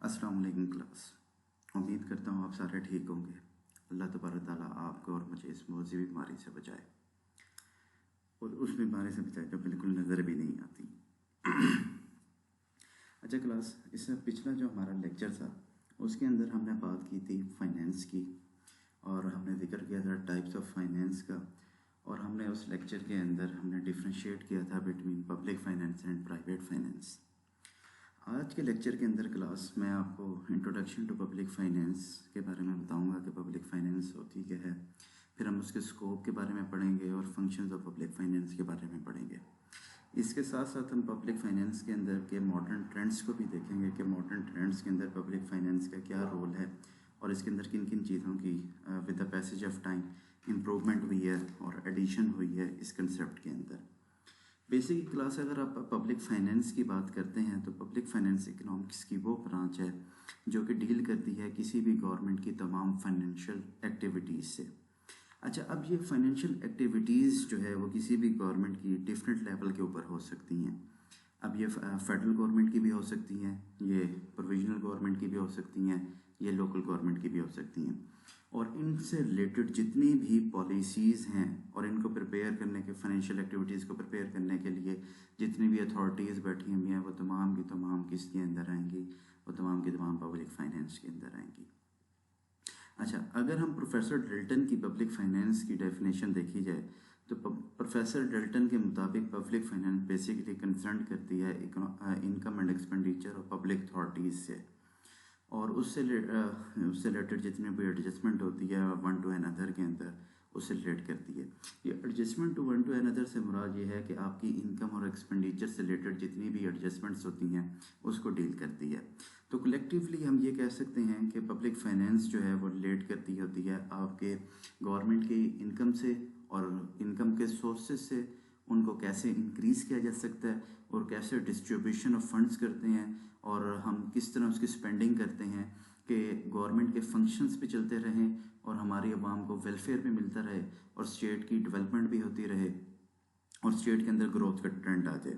अस्सलाम वालेकुम क्लास। उम्मीद करता हूँ आप सारे ठीक होंगे। अल्लाह तबारक ताला आपको और मुझे इस मौजूदी बीमारी से बचाए और उस बीमारी से बचाए जो बिल्कुल नज़र भी नहीं आती। अच्छा क्लास, इससे पिछला जो हमारा लेक्चर था उसके अंदर हमने बात की थी फाइनेंस की और हमने जिक्र किया था टाइप्स ऑफ फाइनेंस का, और हमने उस लेक्चर के अंदर हमने डिफ्रेंशिएट किया था between public finance and private finance. आज के लेक्चर के अंदर क्लास मैं आपको इंट्रोडक्शन टू पब्लिक फाइनेंस के बारे में बताऊंगा कि पब्लिक फाइनेंस होती क्या है। फिर हम उसके स्कोप के बारे में पढ़ेंगे और फंक्शंस ऑफ पब्लिक फाइनेंस के बारे में पढ़ेंगे। इसके साथ साथ हम पब्लिक फाइनेंस के अंदर के मॉडर्न ट्रेंड्स को भी देखेंगे कि मॉडर्न ट्रेंड्स के अंदर पब्लिक फाइनेंस का क्या रोल है और इसके अंदर किन किन चीज़ों की with the passage of time improvement हुई है और एडिशन हुई है इस कंसेप्ट के अंदर। बेसिक क्लास, अगर आप पब्लिक फाइनेंस की बात करते हैं तो पब्लिक फाइनेंस इकोनॉमिक्स की वो ब्रांच है जो कि डील करती है किसी भी गवर्नमेंट की तमाम फाइनेंशियल एक्टिविटीज़ से। अच्छा, अब ये फाइनेंशियल एक्टिविटीज़ जो है वो किसी भी गवर्नमेंट की डिफरेंट लेवल के ऊपर हो सकती हैं। अब ये फेडरल गवर्नमेंट की भी हो सकती हैं, ये प्रोविजनल गवर्नमेंट की भी हो सकती हैं, ये लोकल गवर्नमेंट की भी हो सकती हैं। और इनसे रिलेटेड जितनी भी पॉलिसीज़ हैं और इनको प्रिपेयर करने के, फाइनेंशियल एक्टिविटीज़ को प्रिपेयर करने के लिए जितनी भी अथॉरिटीज़ बैठी हुई हैं वो तमाम की तमाम किसके अंदर आएंगी, वो तमाम की तमाम पब्लिक फाइनेंस के अंदर आएंगी। अच्छा, अगर हम प्रोफेसर डेल्टन की पब्लिक फाइनेंस की डेफिनेशन देखी जाए तो प्रोफेसर डेल्टन के मुताबिक पब्लिक फाइनेंस बेसिकली कंसर्न करती है इनकम एंड एक्सपेंडिचर और पब्लिक अथॉरिटीज़ से, और उससे रिलेटेड जितनी भी एडजस्टमेंट होती है वन टू अनदर के अंदर उससे रिलेट करती है। ये adjustment to one to another से मुराद ये है कि आपकी इनकम और एक्सपेंडिचर से रिलेटेड जितनी भी एडजस्टमेंट्स होती हैं उसको डील करती है। तो कलेक्टिवली हम ये कह सकते हैं कि पब्लिक फाइनेंस जो है वो रिलेट करती होती है आपके गवर्नमेंट की इनकम से और इनकम के सोर्सेज से, उनको कैसे इंक्रीज़ किया जा सकता है और कैसे डिस्ट्रीब्यूशन ऑफ फंड्स करते हैं और हम किस तरह उसकी स्पेंडिंग करते हैं कि गवर्नमेंट के फंक्शंस भी चलते रहें और हमारी आवाम को वेलफेयर भी मिलता रहे और स्टेट की डेवलपमेंट भी होती रहे और स्टेट के अंदर ग्रोथ का ट्रेंड आ जाए।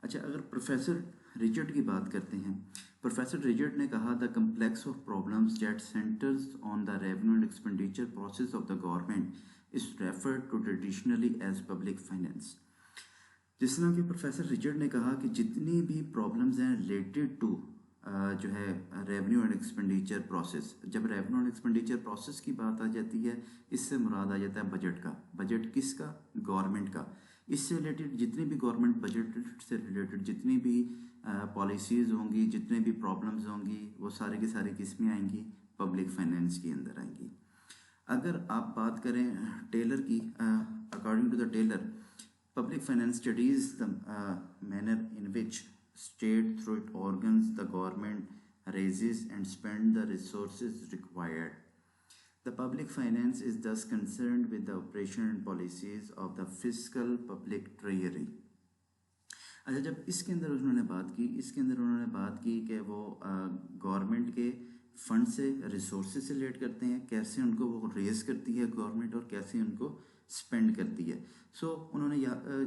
अच्छा, अगर प्रोफेसर रिचर्ड की बात करते हैं, प्रोफेसर रिचर्ड ने कहा the complex of problems that centres on the revenue and expenditure process of the government is referred to traditionally as public finance. जिस तरह कि प्रोफेसर रिचर्ड ने कहा कि जितनी भी प्रॉब्लम्स हैं रिलेटेड टू जो है रेवेन्यू एंड एक्सपेंडिचर प्रोसेस, जब रेवेन्यू एंड एक्सपेंडिचर प्रोसेस की बात आ जाती है इससे मुराद आ जाता है बजट का। बजट किसका? गवर्नमेंट का। इससे रिलेटेड जितनी भी गवर्नमेंट बजट से रिलेटेड जितनी भी पॉलिसीज़ होंगी, जितने भी प्रॉब्लम्स होंगी, वो सारी की सारी किस में आएंगी? पब्लिक फाइनेंस के अंदर आएंगी। अगर आप बात करें टेलर की, according to the Taylor, public finance studies the manner in which state through its organs the government raises and spend the resources required. The public finance is thus concerned with the operation and policies of the fiscal public treasury. अच्छा, जब इसके अंदर उन्होंने बात की, इसके अंदर उन्होंने बात की कि वो गवर्नमेंट के फंड से, रिसोर्सेज से रिलेट करते हैं, कैसे उनको वो रेज करती है गवर्नमेंट और कैसे उनको स्पेंड करती है। सो उन्होंने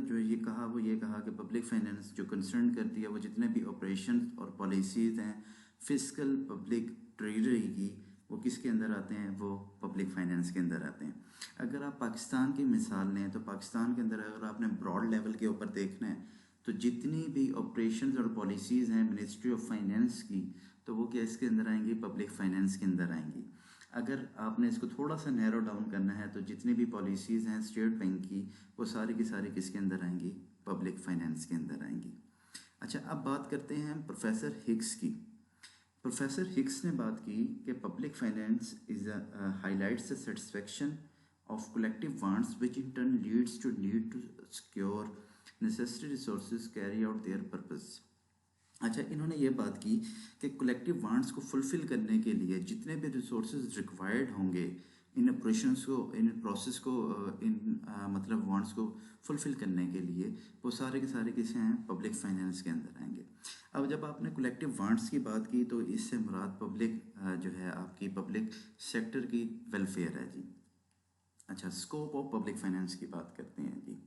जो ये कहा वो ये कहा कि पब्लिक फाइनेंस जो कंसर्न करती है वो जितने भी ऑपरेशन और पॉलिसीज़ हैं फिजिकल पब्लिक ट्रेजरी की, वो किसके अंदर आते हैं? वो पब्लिक फाइनेंस के अंदर आते हैं। अगर आप पाकिस्तान की मिसाल लें तो पाकिस्तान के अंदर अगर आपने ब्रॉड लेवल के ऊपर देखना है तो जितनी भी ऑपरेशंस और पॉलिसीज़ हैं मिनिस्ट्री ऑफ फाइनेंस की, तो वो क्या इसके अंदर आएंगी? पब्लिक फाइनेंस के अंदर आएंगी। अगर आपने इसको थोड़ा सा नैरो डाउन करना है तो जितनी भी पॉलिसीज़ हैं स्टेट बैंक की, वो सारी की सारी किसके अंदर आएंगी? पब्लिक फाइनेंस के अंदर आएंगी। अच्छा, अब बात करते हैं प्रोफेसर हिक्स की। प्रोफेसर हिक्स ने बात की कि public finance is highlights the satisfaction of collective wants which in turn leads to need to secure necessary resources carry out their purpose. अच्छा, इन्होंने ये बात की कि कलेक्टिव वांट्स को फुलफ़िल करने के लिए जितने भी रिसोर्सेज रिक्वायर्ड होंगे इन ऑपरेशंस को, इन प्रोसेस को, मतलब वांट्स को फुलफ़िल करने के लिए, वो सारे के सारे किसे हैं? पब्लिक फाइनेंस के अंदर आएंगे। अब जब आपने कलेक्टिव वांट्स की बात की तो इससे मुराद पब्लिक जो है आपकी पब्लिक सेक्टर की वेलफेयर है जी। अच्छा, स्कोप ऑफ पब्लिक फाइनेंस की बात करते हैं जी।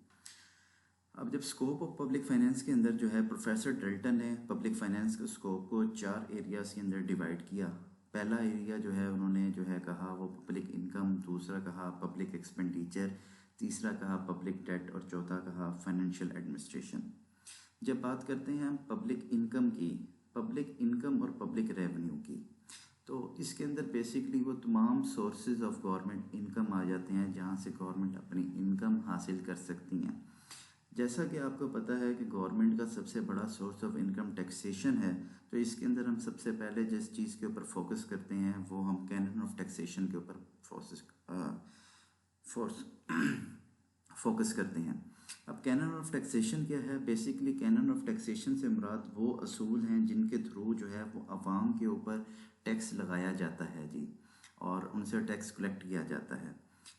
अब जब स्कोप ऑफ पब्लिक फाइनेंस के अंदर जो है प्रोफेसर डल्टन ने पब्लिक फाइनेंस के स्कोप को 4 एरियाज के अंदर डिवाइड किया। पहला एरिया जो है उन्होंने जो है कहा वो पब्लिक इनकम, दूसरा कहा पब्लिक एक्सपेंडिचर, तीसरा कहा पब्लिक डेट और चौथा कहा फाइनेंशियल एडमिनिस्ट्रेशन। जब बात करते हैं हम पब्लिक इनकम और पब्लिक रेवेन्यू की, तो इसके अंदर बेसिकली वो तमाम सोर्सेज ऑफ गवर्नमेंट इनकम आ जाते हैं जहाँ से गवर्नमेंट अपनी इनकम हासिल कर सकती हैं। जैसा कि आपको पता है कि गवर्नमेंट का सबसे बड़ा सोर्स ऑफ इनकम टैक्सेशन है, तो इसके अंदर हम सबसे पहले जिस चीज़ के ऊपर फोकस करते हैं वो हम कैनन ऑफ टैक्सेशन के ऊपर फोकस करते हैं। अब कैनन ऑफ टैक्सेशन क्या है? बेसिकली कैनन ऑफ टैक्सेशन से मुराद वो असूल हैं जिनके थ्रू जो है वो अवाम के ऊपर टैक्स लगाया जाता है जी, और उनसे टैक्स कलेक्ट किया जाता है।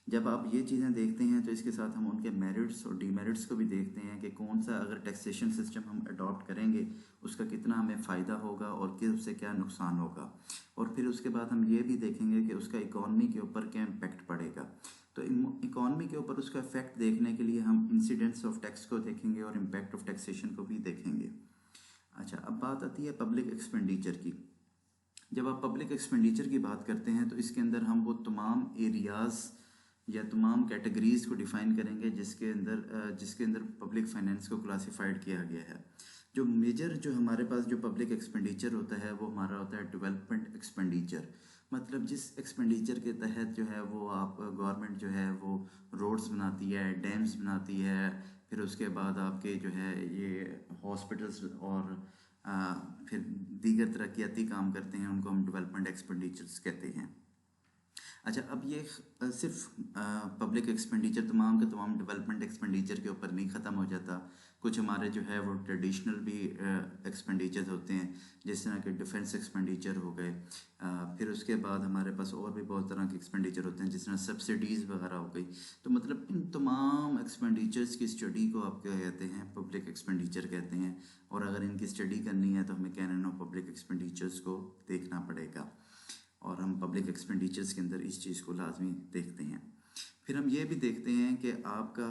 जब आप ये चीज़ें देखते हैं तो इसके साथ हम उनके मेरिट्स और डीमेरिट्स को भी देखते हैं कि कौन सा अगर टैक्सेशन सिस्टम हम अडॉप्ट करेंगे उसका कितना हमें फ़ायदा होगा और कि उससे क्या नुकसान होगा। और फिर उसके बाद हम ये भी देखेंगे कि उसका इकॉनमी के ऊपर क्या इम्पेक्ट पड़ेगा। तो इकॉनमी के ऊपर उसका इफेक्ट देखने के लिए हम इंसिडेंट्स ऑफ टैक्स को देखेंगे और इम्पैक्ट ऑफ टैक्सेशन को भी देखेंगे। अच्छा, अब बात आती है पब्लिक एक्सपेंडिचर की। जब आप पब्लिक एक्सपेंडिचर की बात करते हैं तो इसके अंदर हम वो तमाम एरियाज़ या तमाम कैटेगरीज़ को डिफ़ाइन करेंगे जिसके अंदर पब्लिक फाइनेंस को क्लासिफाइड किया गया है। जो मेजर जो हमारे पास जो पब्लिक एक्सपेंडिचर होता है वो हमारा होता है डेवलपमेंट एक्सपेंडिचर। मतलब जिस एक्सपेंडिचर के तहत जो है वो आप गवर्नमेंट जो है वो रोड्स बनाती है, डैम्स बनाती है, फिर उसके बाद आपके जो है ये हॉस्पिटल्स और फिर दीगर तरक्याती काम करते हैं, उनको हम डेवलपमेंट एक्सपेंडिचर्स कहते हैं। अच्छा, अब ये सिर्फ पब्लिक एक्सपेंडिचर तमाम के तमाम डेवलपमेंट एक्सपेंडिचर के ऊपर नहीं ख़त्म हो जाता। कुछ हमारे जो है वो ट्रेडिशनल भी एक्सपेंडिचर होते हैं, जिस तरह के डिफेंस एक्सपेंडिचर हो गए। फिर उसके बाद हमारे पास और भी बहुत तरह के एक्सपेंडिचर होते हैं जिस तरह सब्सिडीज़ वगैरह हो गई। तो मतलब इन तमाम एक्सपेंडिचर्स की स्टडी को आप क्या कहते हैं? पब्लिक एक्सपेंडिचर कहते हैं। और अगर इनकी स्टडी करनी है तो हमें कैनन ऑफ पब्लिक एक्सपेंडिचर्स को देखना पड़ेगा, और हम पब्लिक एक्सपेंडिचर्स के अंदर इस चीज़ को लाजमी देखते हैं। फिर हम ये भी देखते हैं कि आपका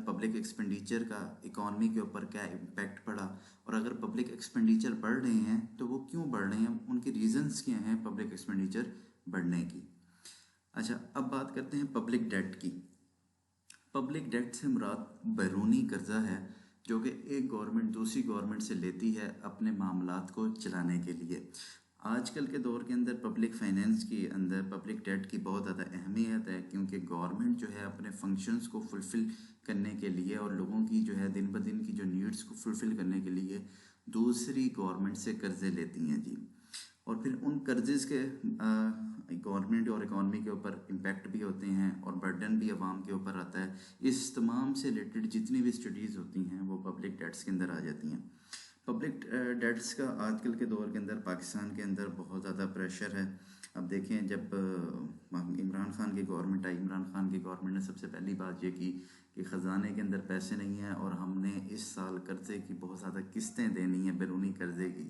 पब्लिक एक्सपेंडिचर का इकॉनमी के ऊपर क्या इम्पैक्ट पड़ा, और अगर पब्लिक एक्सपेंडिचर बढ़ रहे हैं तो वो क्यों बढ़ रहे हैं, उनके रीजंस क्या हैं पब्लिक एक्सपेंडिचर बढ़ने की। अच्छा, अब बात करते हैं पब्लिक डेट की। पब्लिक डेट से मुराद बैरूनी कर्जा है जो कि एक गवर्नमेंट दूसरी गवर्नमेंट से लेती है अपने मामलात को चलाने के लिए। आजकल के दौर के अंदर पब्लिक फाइनेंस के अंदर पब्लिक डेट की बहुत ज़्यादा अहमियत है, क्योंकि गवर्नमेंट जो है अपने फंक्शंस को फुलफ़िल करने के लिए और लोगों की जो है दिन ब दिन की जो नीड्स को फुलफ़िल करने के लिए दूसरी गवर्नमेंट से कर्ज़े लेती हैं जी। और फिर उन कर्जेज़ के गवर्नमेंट और इकॉनमी के ऊपर इम्पैक्ट भी होते हैं और बर्डन भी आवाम के ऊपर आता है। इस तमाम से रिलेटेड जितनी भी स्टडीज़ होती हैं वो पब्लिक डेट्स के अंदर आ जाती हैं। पब्लिक डेट्स का आजकल के दौर के अंदर पाकिस्तान के अंदर बहुत ज़्यादा प्रेशर है। अब देखें, जब इमरान खान की गवर्नमेंट आई, इमरान खान की गवर्नमेंट ने सबसे पहली बात ये की कि ख़जाने के अंदर पैसे नहीं हैं और हमने इस साल कर्ज़े की बहुत ज़्यादा किस्तें देनी हैं, बैरूनी कर्ज़े की।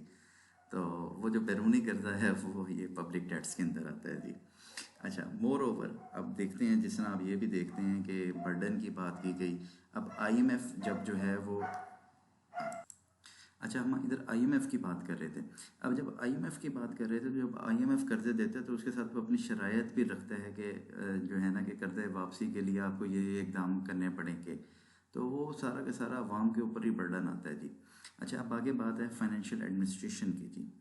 तो वो जो बैरूनी कर्ज़ा है वो ये पब्लिक डेट्स के अंदर आता है जी। अच्छा, मोर ओवर अब देखते हैं, जिस तरह आप ये भी देखते हैं कि बर्डन की बात की गई। अब IMF जब जो है वो अच्छा, हम इधर IMF की बात कर रहे थे। अब जब IMF की बात कर रहे थे तो जब IMF कर्ज़े देते हैं तो उसके साथ वो अपनी शराइत भी रखता है कि जो है ना कि कर्ज़े वापसी के लिए आपको ये इक़दाम करने पड़ेंगे। तो वो सारा का सारा अवाम के ऊपर ही बर्डन आता है जी। अच्छा, अब आगे बात है फाइनेंशियल एडमिनिस्ट्रेशन की जी।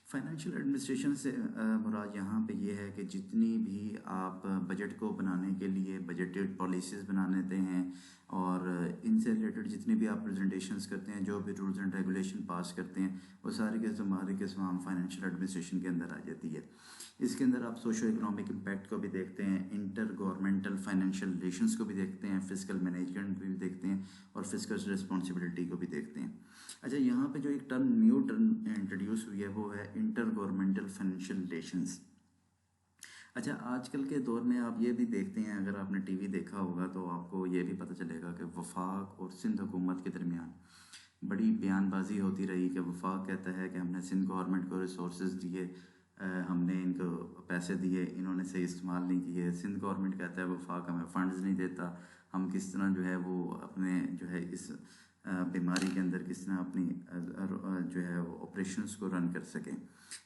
फाइनेंशियल एडमिनिस्ट्रेशन से मुराद यहाँ पे ये है कि जितनी भी आप बजट को बनाने के लिए बजटेड पॉलिसीज़ बना लेते हैं और इनसे रिलेटेड जितनी भी आप प्रेजेंटेशंस करते हैं, जो भी रूल्स एंड रेगुलेशन पास करते हैं, वो सारी के तमाम फाइनेंशियल एडमिनिस्ट्रेशन के अंदर आ जाती है। इसके अंदर आप सोशो इकोनॉमिक इम्पैक्ट को भी देखते हैं, इंटर गवर्नमेंटल फाइनेंशियल रिलेशंस को भी देखते हैं, फिजिकल मैनेजमेंट भी देखते हैं और फिजिकल रिस्पॉन्सिबिलिटी को भी देखते हैं। अच्छा, यहाँ पे जो एक न्यू टर्म इंट्रोड्यूस हुई है वो है इंटर गवर्नमेंटल फाइनेंशियल रिलेशंस। अच्छा, आजकल के दौर में आप ये भी देखते हैं, अगर आपने टीवी देखा होगा तो आपको ये भी पता चलेगा कि वफाक और सिंध हुकूमत के दरमियान बड़ी बयानबाजी होती रही कि वफाक कहता है कि हमने सिंध गवर्नमेंट को रिसोर्स दिए, हमने इनको पैसे दिए, इन्होंने सही इस्तेमाल नहीं किए। सिंध गवर्नमेंट कहता है वफाक हमें फ़ंड्स नहीं देता, हम किस तरह जो है वो अपने जो है इस बीमारी के अंदर किस तरह अपनी जो है वो ऑपरेशंस को रन कर सकें।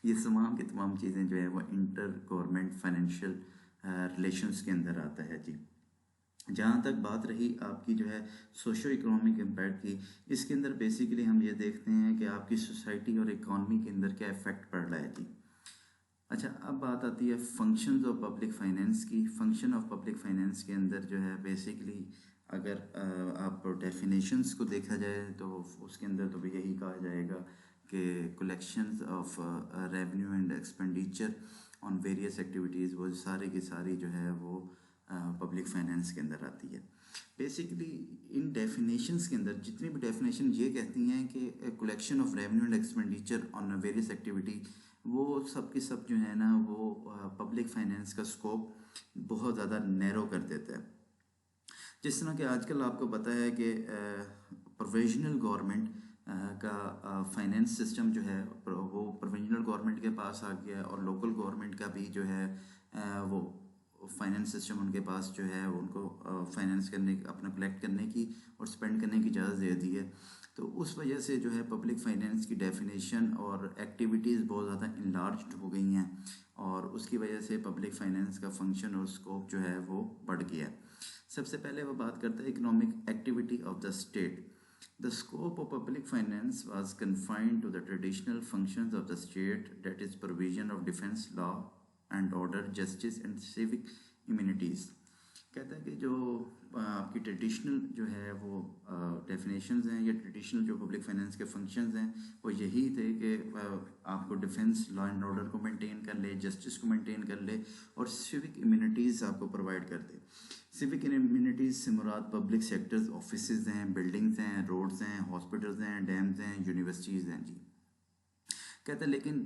ये तमाम की तमाम चीज़ें जो है वो इंटर गवर्नमेंट फाइनेंशियल रिलेशंस के अंदर आता है जी। जहाँ तक बात रही आपकी जो है सोशो इकोनॉमिक इम्पैक्ट की, इसके अंदर बेसिकली हम ये देखते हैं कि आपकी सोसाइटी और इकॉनमी के अंदर क्या इफ़ेक्ट पड़ रहा है जी। अच्छा, अब बात आती है फंक्शंस ऑफ पब्लिक फाइनेंस की। फंक्शन ऑफ पब्लिक फाइनेंस के अंदर जो है बेसिकली अगर आप डेफिनेशंस को देखा जाए तो उसके अंदर तो भी यही कहा जाएगा कि collections of revenue and expenditure on various activities, वो सारी की सारी जो है वो पब्लिक फाइनेंस के अंदर आती है। बेसिकली इन डेफिनेशंस के अंदर जितनी भी डेफिनेशन ये कहती हैं कि collection of revenue and expenditure on various activity, वो सब की सब जो है ना वो पब्लिक फाइनेंस का स्कोप बहुत ज़्यादा नैरो कर देता है। जिस तरह कि आजकल आपको पता है कि प्रोविजनल गवर्नमेंट का फाइनेंस सिस्टम जो है वो प्रोविजनल गवर्नमेंट के पास आ गया है, और लोकल गवर्नमेंट का भी जो है वो फाइनेंस सिस्टम उनके पास जो है उनको फाइनेंस करने, अपना कलेक्ट करने की और स्पेंड करने की इजाज़त दे दी है। तो उस वजह से जो है पब्लिक फाइनेंस की डेफिनेशन और एक्टिविटीज़ बहुत ज़्यादा इनलार्ज्ड हो गई हैं, और उसकी वजह से पब्लिक फाइनेंस का फंक्शन और स्कोप जो है वो बढ़ गया है। सबसे पहले वो बात करते हैं economic activity of the state. The scope of public finance was confined to the traditional functions of the state, that is provision of defense, law and order, justice and civic immunities। कहता है कि जो आपकी traditional जो है वो definitions हैं या ट्रेडिशनल जो पब्लिक फाइनेंस के फंक्शंस हैं वो यही थे कि आपको डिफेंस, लॉ एंड ऑर्डर को मेंटेन कर ले, जस्टिस को मेंटेन कर ले, और सिविक इम्यूनिटीज़ आपको प्रोवाइड कर दे। सिविक इम्यूनिटीज़ से मुराद पब्लिक सेक्टर्स, ऑफिसेज हैं, बिल्डिंग्स हैं, रोड्स हैं, हॉस्पिटल्स हैं, डैम्स हैं, यूनिवर्सिटीज़ हैं जी। कहता है लेकिन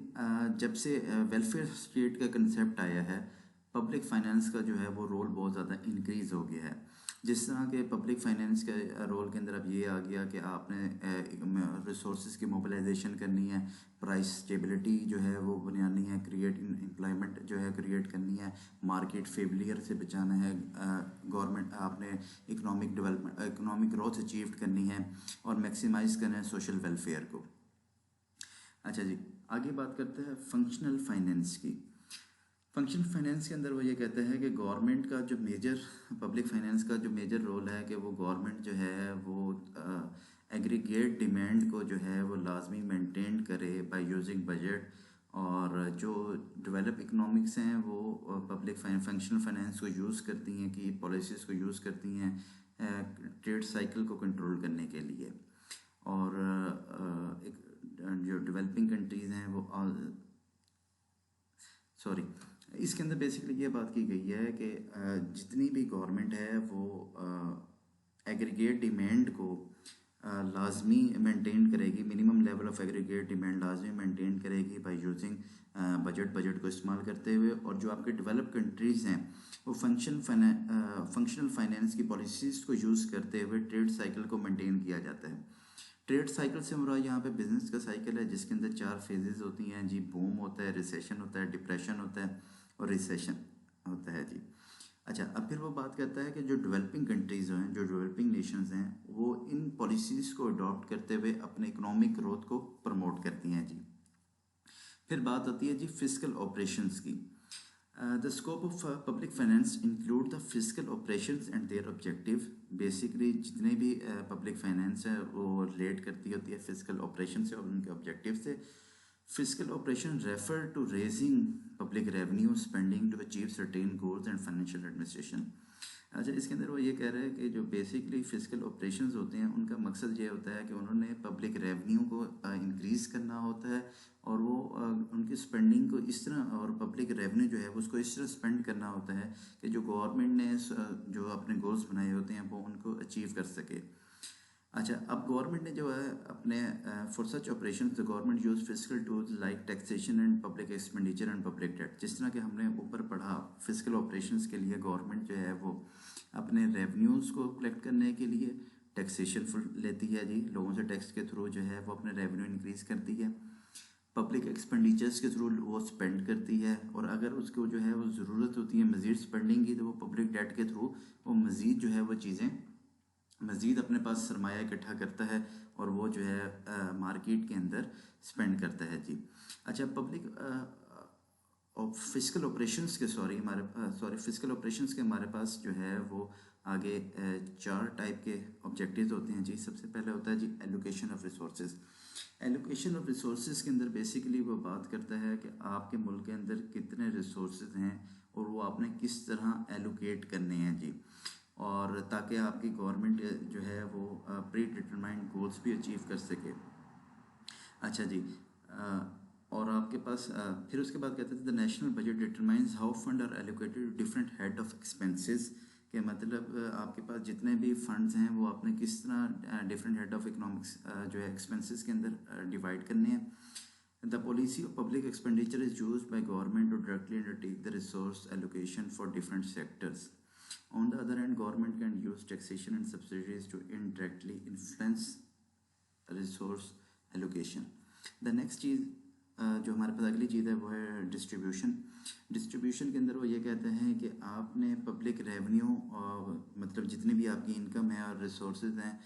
जब से वेलफेयर स्टेट का कंसेप्ट आया है, पब्लिक फाइनेंस का जो है वो रोल बहुत ज़्यादा इंक्रीज़ हो गया है। जिस तरह के पब्लिक फाइनेंस के रोल के अंदर अब ये आ गया कि आपने रिसोर्स की मोबिलाइजेशन करनी है, प्राइस स्टेबिलिटी जो है वो बनानी है, क्रिएट एम्प्लॉयमेंट जो है क्रिएट करनी है, मार्केट फेलियर से बचाना है, गवर्नमेंट आपने economic development, economic growth achieve करनी है, और मैक्सिमाइज करना है सोशल वेलफेयर को। अच्छा जी, आगे बात करते हैं फंक्शनल फाइनेंस की। फंक्शनल फाइनेंस के अंदर वो ये कहते हैं कि गवर्नमेंट का जो मेजर, पब्लिक फाइनेंस का जो मेजर रोल है कि वो गवर्नमेंट जो है वो एग्रीगेट डिमांड को जो है वो लाजमी मेंटेन करे बाय यूजिंग बजट, और जो डेवलप इकोनॉमिक्स हैं वो पब्लिक फंक्शनल फाइनेंस को यूज़ करती हैं कि पॉलिसीज़ को यूज़ करती हैं ट्रेड साइकिल को कंट्रोल करने के लिए। और जो डेवलपिंग कंट्रीज़ हैं वो इसके अंदर बेसिकली ये बात की गई है कि जितनी भी गवर्नमेंट है वो एग्रीगेट डिमांड को लाजमी मेंटेन करेगी, minimum level of aggregate demand लाजमी मेंटेन करेगी बाय यूजिंग बजट को इस्तेमाल करते हुए। और जो आपके डेवलप कंट्रीज़ हैं वो फंक्शनल फाइनेंस की पॉलिसीज़ को यूज़ करते हुए ट्रेड साइकिल को मेंटेन किया जाता है। ट्रेड साइकिल से मुराद यहाँ पे बिजनेस का साइकिल है, जिसके अंदर 4 फेजेस होती हैं जी। बूम होता है, रिसेशन होता है, डिप्रेशन होता है, और रिसेशन होता है जी। अच्छा, अब फिर वो बात करता है कि जो डेवलपिंग कंट्रीज़ हैं, जो डेवलपिंग नेशंस हैं, वो इन पॉलिसीज़ को अडॉप्ट करते हुए अपने इकोनॉमिक ग्रोथ को प्रमोट करती हैं जी। फिर बात आती है जी फिस्कल ऑपरेशंस की। The scope of public finance include the fiscal operations and their objective। Basically जितने भी पब्लिक फाइनेंस है वो रिलेट करती होती है फिजिकल ऑपरेशन से और उनके ऑब्जेक्टिव से। Physical operation refer to raising public revenue spending to achieve certain goals and financial administration. अच्छा, इसके अंदर वो ये कह रहे हैं कि जो बेसिकली फिजिकल ऑपरेशंस होते हैं उनका मकसद ये होता है कि उन्होंने पब्लिक रेवेन्यू को इंक्रीज़ करना होता है, और वो उनकी स्पेंडिंग को इस तरह, और पब्लिक रेवेन्यू जो है उसको इस तरह स्पेंड करना होता है कि जो गवर्नमेंट ने जो अपने गोल्स बनाए होते हैं वो उनको अचीव कर सके। अच्छा, अब गवर्नमेंट ने जो है अपने for such operation the government use physical tools like taxation and public expenditure and public debt. जिस तरह के हमने ऊपर पढ़ा, फिजिकल ऑपरेशंस के लिए गवर्नमेंट जो है वो अपने रेवेन्यूज़ को कलेक्ट करने के लिए टैक्सेशन लेती है जी, लोगों से टैक्स के थ्रू जो है वो अपने रेवेन्यू इंक्रीज़ करती है। पब्लिक एक्सपेंडिचर्स के थ्रू वो स्पेंड करती है, और अगर उसको जो है वो ज़रूरत होती है मज़ीद स्पेंडिंग की तो वो पब्लिक डेट के थ्रू वो मज़ीद जो है वो चीज़ें मज़ीद अपने पास सरमाया इकट्ठा करता है और वो जो है मार्केट के अंदर स्पेंड करता है जी। अच्छा, पब्लिक और फिजिकल ऑपरेशंस के फिजिकल ऑपरेशंस के हमारे पास जो है वो आगे चार टाइप के ऑब्जेक्टिव्स होते हैं जी। सबसे पहले होता है जी allocation of resources. Allocation of resources के अंदर बेसिकली वो बात करता है कि आपके मुल्क के अंदर कितने रिसोर्सेज हैं और वो आपने किस तरह एलोकेट करने हैं जी, और ताकि आपकी गवर्नमेंट जो है वो प्री डिटरमाइंड गोल्स भी अचीव कर सके। अच्छा जी, और आपके पास फिर उसके बाद कहते थे the national budget determines how fund are allocated different head of expenses, के मतलब आपके पास जितने भी फंड्स हैं वो आपने किस तरह डिफरेंट हेड ऑफ इकोनॉमिक्स जो है एक्सपेंसेस के अंदर डिवाइड करने हैं। The policy of public expenditure is use by government to directly undertake the resource allocation for different sectors. On the other hand, government can use taxation and subsidies to indirectly influence resource allocation. The next चीज़ जो हमारे पास अगली चीज़ है वो है distribution. Distribution के अंदर वो ये कहते हैं कि आपने पब्लिक रेवेन्यू मतलब जितनी भी आपकी इनकम है और रिसोर्सेज हैं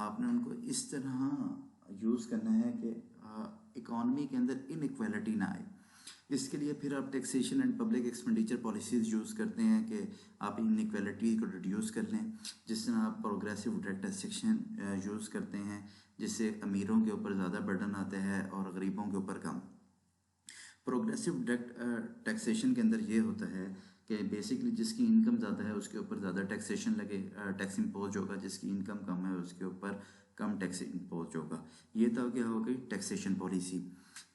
आपने उनको इस तरह यूज़ करना है कि इकॉनमी के अंदर इनइक्वालिटी ना आए। इसके लिए फिर आप taxation and public expenditure policies use करते हैं कि आप इनइक्वालिटी को रिड्यूस कर लें। जिस तरह आप प्रोग्रेसिव डायरेक्ट टैक्सेशन यूज़ करते हैं जिससे अमीरों के ऊपर ज़्यादा बर्डन आता है और गरीबों के ऊपर कम। प्रोग्रेसिव डायरेक्ट टैक्सेशन के अंदर ये होता है कि बेसिकली जिसकी इनकम ज़्यादा है उसके ऊपर ज़्यादा टैक्सेशन लगे, टैक्स इम्पोज होगा, जिसकी इनकम कम है उसके ऊपर कम टैक्स इम्पोज होगा। ये तो क्या हो गई टैक्सेशन पॉलिसी।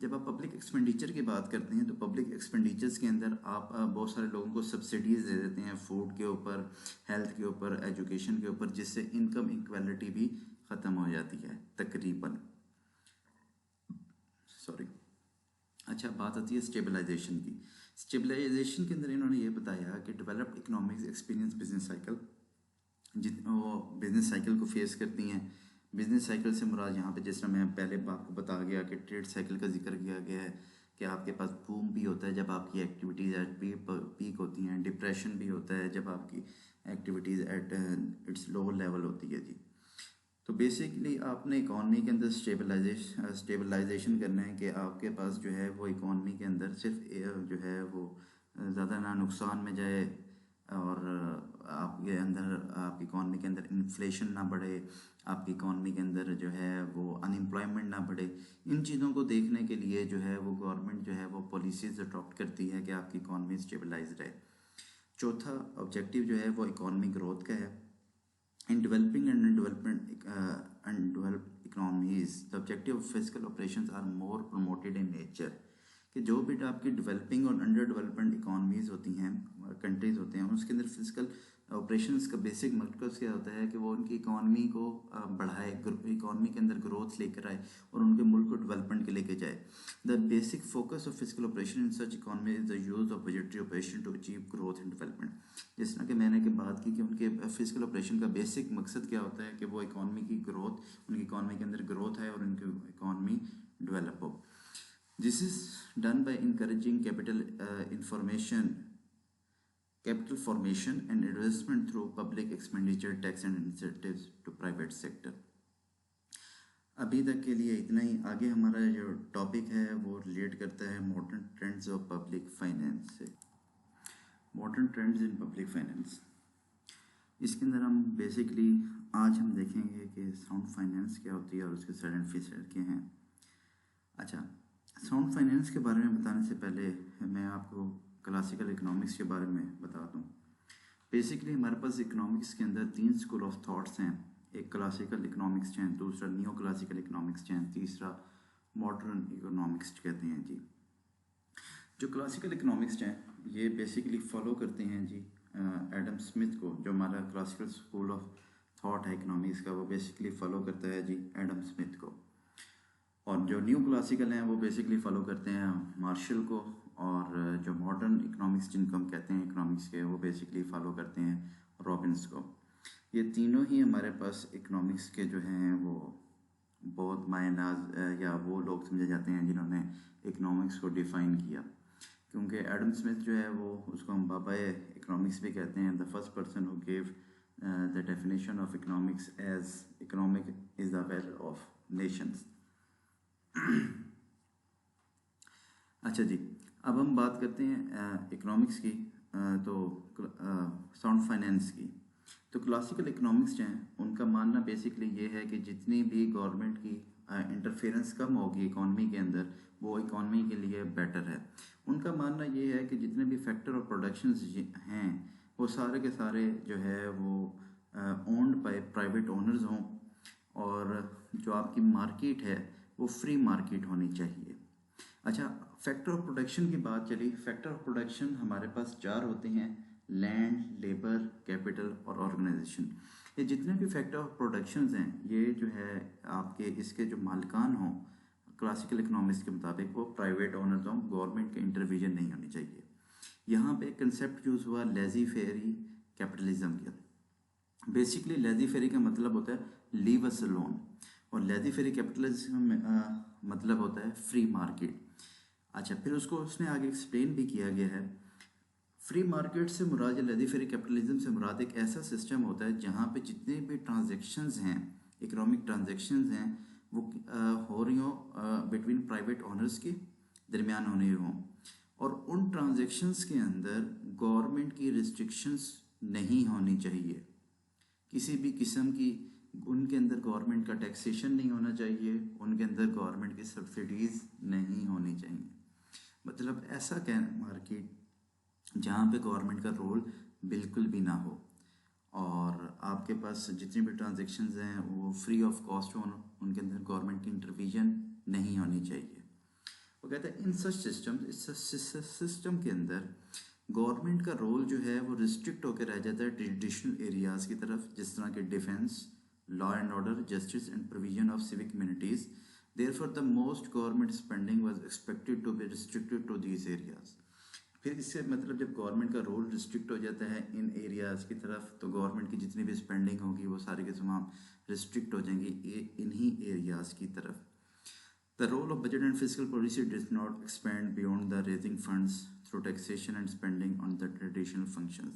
जब आप पब्लिक एक्सपेंडिचर की बात करते हैं तो पब्लिक एक्सपेंडिचर्स के अंदर आप बहुत सारे लोगों को सब्सिडीज़ दे देते हैं फूड के ऊपर, हेल्थ के ऊपर, एजुकेशन के ऊपर, जिससे इनकम इक्वालिटी भी ख़त्म हो जाती है तकरीबन। सॉरी। अच्छा, बात आती है स्टेबलाइजेशन की। स्टेबलाइजेशन के अंदर इन्होंने ये बताया कि developed economics experience business cycle, वो बिजनेस साइकिल को फेस करती हैं। बिजनेस साइकिल से मुराद यहाँ पे जिस तरह मैं पहले आपको बता गया कि ट्रेड साइकिल का जिक्र किया गया है कि आपके पास बूम भी होता है जब आपकी एक्टिविटीज़ एट पीक होती हैं, डिप्रेशन भी होता है जब आपकी activities at its lower level होती है जी। तो बेसिकली आपने इकॉनमी के अंदर स्टेबलाइजेशन करना है कि आपके पास जो है वो इकॉनमी के अंदर सिर्फ जो है वो ज़्यादा ना नुकसान में जाए और आपके अंदर आपकी इकॉनमी के अंदर इन्फ्लेशन ना बढ़े, आपकी इकॉनमी के अंदर जो है वो अनएम्प्लॉयमेंट ना बढ़े। इन चीज़ों को देखने के लिए जो है वो गवर्नमेंट जो है वो पॉलिसीज़ अडॉप्ट करती है कि आपकी इकॉनमी स्टेबलाइज रहे। चौथा ऑब्जेक्टिव जो है वो इकॉनमी ग्रोथ का है। In developing and undeveloped economies, the objective of fiscal operations are more promoted in nature। कि जो भी आपकी डेवलपिंग और अंडर डेवलपमेंट इकॉनमीज़ होती हैं, कंट्रीज़ होते हैं, उसके अंदर फिजिकल ऑपरेशंस का बेसिक मकसद क्या होता है कि वो उनकी इकॉनमी को बढ़ाए, इकॉनमी के अंदर ग्रोथ लेकर आए और उनके मुल्क को डेवलपमेंट के लेके जाए। The basic focus of physical operation in such economy is the use of budgetary operation to achieve growth and development. जिस तरह कि मैंने की बात की कि उनके फिजिकल ऑपरेशन का बेसिक मकसद क्या होता है कि वो इकॉनमी की ग्रोथ, उनकी इकॉनमी के अंदर ग्रोथ है और उनकी इकॉनमी डेवलप हो। This is done by encouraging capital formation and investment through public expenditure, tax and incentives to private sector। अभी तक के लिए इतना ही। आगे हमारा जो टॉपिक है वो रिलेट करता है modern trends of public finance से। Modern trends in public finance, इसके अंदर हम बेसिकली आज हम देखेंगे कि साउंड फाइनेंस क्या होती है और उसके साइड एंड फीचर क्या हैं। अच्छा, साउंड फाइनेंस के बारे में बताने से पहले मैं आपको क्लासिकल इकोनॉमिक्स के बारे में बता दूं। बेसिकली हमारे पास इकोनॉमिक्स के अंदर 3 स्कूल ऑफ थॉट्स हैं। एक क्लासिकल इकोनॉमिक्स चैन, दूसरा न्यू क्लासिकल इकोनॉमिक्स चैन, तीसरा मॉडर्न इकोनॉमिक्स कहते हैं जी। जो क्लासिकल इकोनॉमिक्स चैन ये बेसिकली फॉलो करते हैं जी एडम स्मिथ को। जो हमारा क्लासिकल स्कूल ऑफ थॉट है इकोनॉमिक्स का वो बेसिकली फॉलो करता है जी एडम स्मिथ को। और जो न्यू क्लासिकल हैं वो बेसिकली फॉलो करते हैं मार्शल को। और जो मॉडर्न इकोनॉमिक्स जिनको हम कहते हैं इकोनॉमिक्स के, वो बेसिकली फॉलो करते हैं रॉबिन्स को। ये तीनों ही हमारे पास इकोनॉमिक्स के जो हैं वो बहुत मायनाज या वो लोग समझे जाते हैं जिन्होंने इकोनॉमिक्स को डिफ़ाइन किया। क्योंकि एडम स्मिथ जो है वो उसको हम बाबा इकोनॉमिक्स भी कहते हैं, the first person who gave the definition of economics as economic is the wealth of nations. अच्छा जी, अब हम बात करते हैं इकोनॉमिक्स की, तो साउंड फाइनेंस की। तो क्लासिकल इकोनॉमिक्स जो हैं उनका मानना बेसिकली ये है कि जितनी भी गवर्नमेंट की इंटरफेरेंस कम होगी इकॉनमी के अंदर, वो इकॉनमी के लिए बेटर है। उनका मानना ये है कि जितने भी फैक्टर ऑफ प्रोडक्शन हैं वो सारे के सारे जो है वो ओन्ड बाय प्राइवेट ओनर्स हों, और जो आपकी मार्केट है वो फ्री मार्केट होनी चाहिए। अच्छा, फैक्टर ऑफ प्रोडक्शन की बात चली। फैक्टर ऑफ प्रोडक्शन हमारे पास 4 होते हैं: लैंड, लेबर, कैपिटल और ऑर्गेनाइजेशन। ये जितने भी फैक्टर ऑफ प्रोडक्शंस हैं, ये जो है आपके इसके जो मालिकान हों क्लासिकल इकोनॉमिक्स के मुताबिक वो प्राइवेट ओनर्स हों, गवर्नमेंट के इंटरविजन नहीं होनी चाहिए। यहाँ पे कंसेप्ट यूज़ हुआ लेजी फेरी कैपिटलिज्म का। बेसिकली लेजी फेरी का मतलब होता है लीव अस अलोन, और लेजी फेरी कैपिटलिज्म में मतलब होता है फ्री मार्केट। अच्छा, फिर उसको उसने आगे एक्सप्लेन भी किया गया है। फ्री मार्केट से मुराद या लेजी फेरी कैपिटलिज्म से मुराद एक ऐसा सिस्टम होता है जहाँ पे जितने भी ट्रांजेक्शन्स हैं, इकोनॉमिक ट्रांजेक्शन्स हैं, वो हो रही हों बिटवीन प्राइवेट ओनर्स के दरमियान होने हों, और उन ट्रांजेक्शन्स के अंदर गवर्नमेंट की रिस्ट्रिक्शंस नहीं होनी चाहिए। किसी भी किस्म की उनके अंदर गवर्नमेंट का टैक्सेशन नहीं होना चाहिए, उनके अंदर गवर्नमेंट की सब्सिडीज़ नहीं होनी चाहिए। मतलब ऐसा क्या मार्केट जहाँ पे गवर्नमेंट का रोल बिल्कुल भी ना हो, और आपके पास जितनी भी ट्रांजेक्शन्स हैं वो फ्री ऑफ कॉस्ट हो, उनके अंदर गवर्नमेंट की इंटरविजन नहीं होनी चाहिए। वो कहते हैं इन सच सिस्टम, इस सिस्टम के अंदर गवर्नमेंट का रोल जो है वो रिस्ट्रिक्ट होकर रह जाता है ट्रेडिशनल एरियाज़ की तरफ, जिस तरह के defence, law and order, justice and provision of civic communities. Therefore the most government spending was expected to be restricted to these areas. फिर इससे मतलब जब गवर्नमेंट का रोल रिस्ट्रिक्ट हो जाता है इन एरियाज़ की तरफ, तो गवर्नमेंट की जितनी भी स्पेंडिंग होगी वो सारे के तमाम रिस्ट्रिक्ट हो जाएंगी इन्हीं एरियाज़ की तरफ। The role of budget and fiscal policy does not expand beyond the raising funds through taxation and spending on the traditional functions.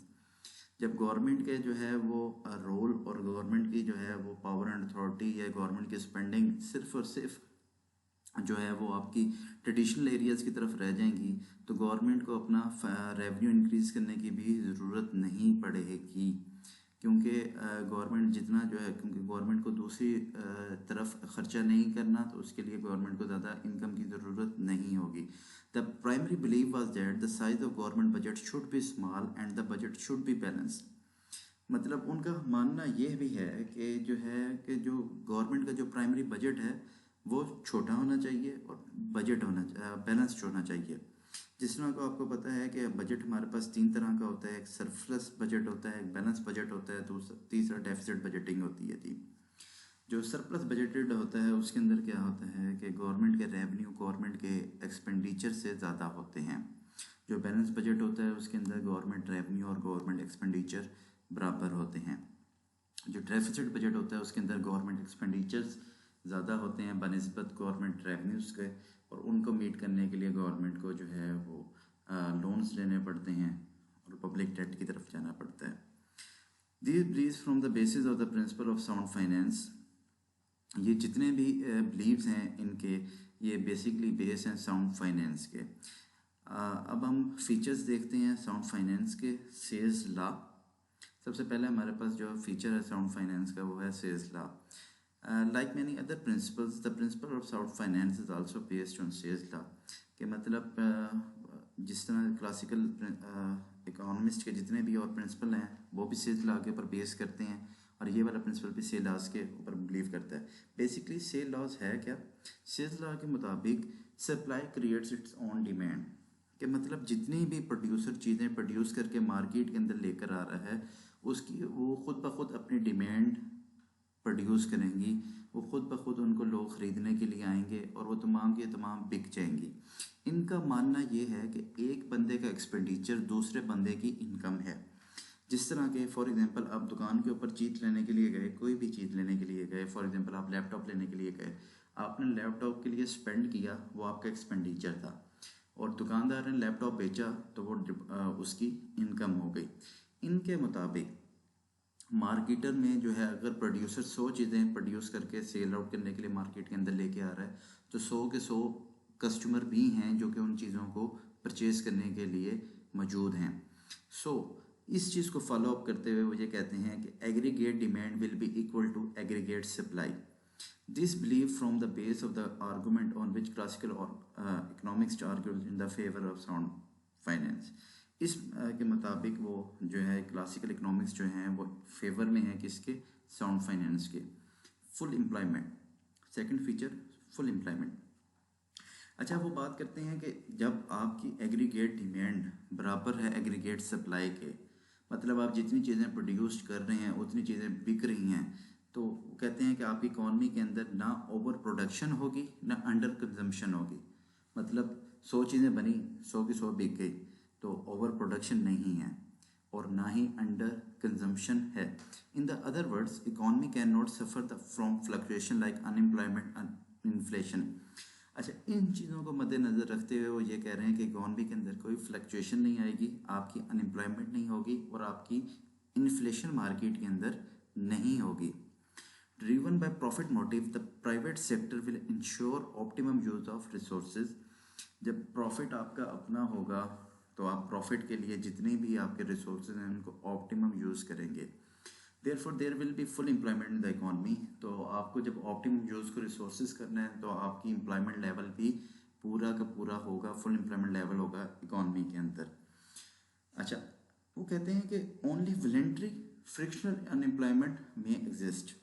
जब गवर्नमेंट के जो है वो रोल और गवर्नमेंट की जो है वो पावर एंड अथॉरिटी या गवर्नमेंट की स्पेंडिंग सिर्फ और सिर्फ जो है वो आपकी ट्रेडिशनल एरियाज़ की तरफ रह जाएंगी, तो गवर्नमेंट को अपना रेवेन्यू इंक्रीज़ करने की भी ज़रूरत नहीं पड़ेगी, क्योंकि गवर्नमेंट जितना जो है, क्योंकि गवर्नमेंट को दूसरी तरफ ख़र्चा नहीं करना, तो उसके लिए गवर्नमेंट को ज़्यादा इनकम की ज़रूरत नहीं होगी। The primary believe was that the size of government budget should be small and the budget should be balance. मतलब उनका मानना यह भी है कि जो है कि जो गवर्नमेंट का जो प्राइमरी बजट है वो छोटा होना चाहिए और बजट बैलेंस्ड होना चाहिए। जिस तरह को आपको पता है कि बजट हमारे पास 3 तरह का होता है, एक सरप्लस बजट होता है, एक बैलेंस बजट होता है, दूसरा तीसरा डेफिसिट बजटिंग होती है जी। जो सरप्लस बजटेड होता है उसके अंदर क्या होता है कि गवर्नमेंट के रेवेन्यू गवर्नमेंट के एक्सपेंडिचर से ज़्यादा होते हैं। जो बैलेंस बजट होता है उसके अंदर गवर्नमेंट रेवेन्यू और गवर्नमेंट एक्सपेंडिचर बराबर होते हैं। जो डेफिसिट बजट होता है उसके अंदर गवर्नमेंट एक्सपेंडिचर्स ज़्यादा होते हैं बनिस्बत गवर्नमेंट रेवेन्यूज़ के, और उनको मीट करने के लिए गवर्नमेंट को जो है वो लोन्स लेने पड़ते हैं और पब्लिक डेट की तरफ जाना पड़ता है। These breeze from the basis of the principle of sound finance. ये जितने भी बिलीव्स हैं इनके, ये बेसिकली बेस हैं साउंड फाइनेंस के। अब हम फीचर्स देखते हैं साउंड फाइनेंस के। सेल्स लॉ, सबसे पहले हमारे पास जो फीचर है साउंड फाइनेंस का वो है sales law. Like many other principles, the principle of sound finance is also based on sales law। के मतलब जिस तरह क्लासिकल इकोनॉमिस्ट के जितने भी और प्रिंसिपल हैं वो भी सेल्स लॉ के ऊपर बेस करते हैं, और ये वाला प्रिंसिपल भी सेल लॉज के ऊपर बिलीव करता है। बेसिकली सेल लॉज है क्या? सेल्स लॉ के मुताबिक supply creates its own demand. के मतलब जितनी भी प्रोड्यूसर चीज़ें प्रोड्यूस करके मार्केट के अंदर लेकर आ रहा है उसकी वो खुद ब खुद अपनी डिमांड प्रोड्यूस करेंगी, वो खुद ब खुद उनको लोग ख़रीदने के लिए आएंगे और वो तमाम के तमाम बिक जाएंगी। इनका मानना ये है कि एक बंदे का एक्सपेंडिचर दूसरे बंदे की इनकम है। जिस तरह के फॉर एग्जांपल आप दुकान के ऊपर चीज़ लेने के लिए गए, कोई भी चीज़ लेने के लिए गए, फॉर एग्जांपल आप लैपटॉप लेने के लिए गए, आपने लैपटॉप के लिए स्पेंड किया, वो आपका एक्सपेंडिचर था, और दुकानदार ने लैपटॉप बेचा तो वो उसकी इनकम हो गई। इनके मुताबिक मार्केटर में जो है अगर प्रोड्यूसर 100 चीज़ें प्रोड्यूस करके सेल आउट करने के लिए मार्केट के अंदर लेके आ रहा है, तो 100 के 100 कस्टमर भी हैं जो कि उन चीज़ों को परचेज़ करने के लिए मौजूद हैं। सो इस चीज़ को फॉलो अप करते हुए वो ये कहते हैं कि aggregate demand will be equal to aggregate supply. This believe from the base of the argument on which classical और economics argues in the favour of sound finance. इस के मुताबिक वो जो है क्लासिकल इकोनॉमिक्स जो हैं वो फेवर में है किसके, साउंड फाइनेंस के। Full employment, second feature full employment. अच्छा, वो बात करते हैं कि जब आपकी एग्रीगेट डिमांड बराबर है एग्रीगेट सप्लाई के, मतलब आप जितनी चीज़ें प्रोड्यूस कर रहे हैं उतनी चीज़ें बिक रही हैं, तो कहते हैं कि आपकी इकॉनमी के अंदर ना ओवर प्रोडक्शन होगी ना अंडर कंजम्पशन होगी। मतलब 100 चीज़ें बनी, 100 की 100 बिक गई, तो ओवर प्रोडक्शन नहीं है और ना ही अंडर कंजम्पशन है। In the other words, economy can not suffer the from fluctuation like unemployment and inflation. अच्छा, इन चीज़ों को मद्देनज़र रखते हुए वो ये कह रहे हैं कि इकॉनमी के अंदर कोई फ्लक्चुएशन नहीं आएगी, आपकी अनएम्प्लॉयमेंट नहीं होगी और आपकी इन्फ्लेशन मार्केट के अंदर नहीं होगी। Driven by profit motive, the private sector will ensure optimum use of resources. जब प्रॉफिट आपका अपना होगा तो आप प्रॉफिट के लिए जितने भी आपके रिसोर्सेज हैं उनको ऑप्टिमम यूज़ करेंगे। Therefore there will be full employment in the economy. तो आपको जब ऑप्टिमम यूज़ को रिसोर्सेज करना है तो आपकी एम्प्लॉयमेंट लेवल भी पूरा का पूरा होगा, फुल एम्प्लॉयमेंट लेवल होगा इकॉनमी के अंदर। अच्छा, वो कहते हैं कि ओनली वॉलंटरी फ्रिक्शनल अनएम्प्लॉयमेंट में एग्जिस्ट।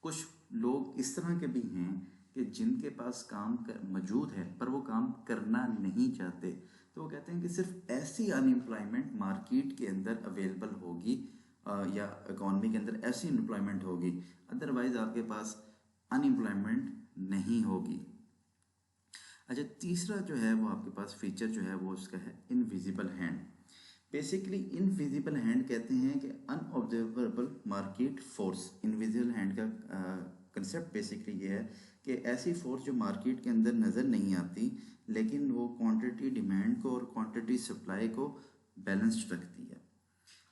कुछ लोग इस तरह के भी हैं कि जिनके पास काम मौजूद है पर वो काम करना नहीं चाहते, तो वो कहते हैं कि सिर्फ ऐसी अनएम्प्लॉयमेंट मार्केट के अंदर अवेलेबल होगी या इकॉनमी के अंदर ऐसी एम्प्लॉयमेंट होगी, अदरवाइज आपके पास अनएम्प्लॉयमेंट नहीं होगी। अच्छा, तीसरा जो है वो आपके पास फीचर जो है वो उसका है invisible hand. Basically invisible hand कहते हैं कि unobservable market force. Invisible hand का कंसेप्ट बेसिकली ये है कि ऐसी फोर्स जो मार्केट के अंदर नज़र नहीं आती लेकिन वो क्वांटिटी डिमांड को और क्वांटिटी सप्लाई को बैलेंस्ड रखती है।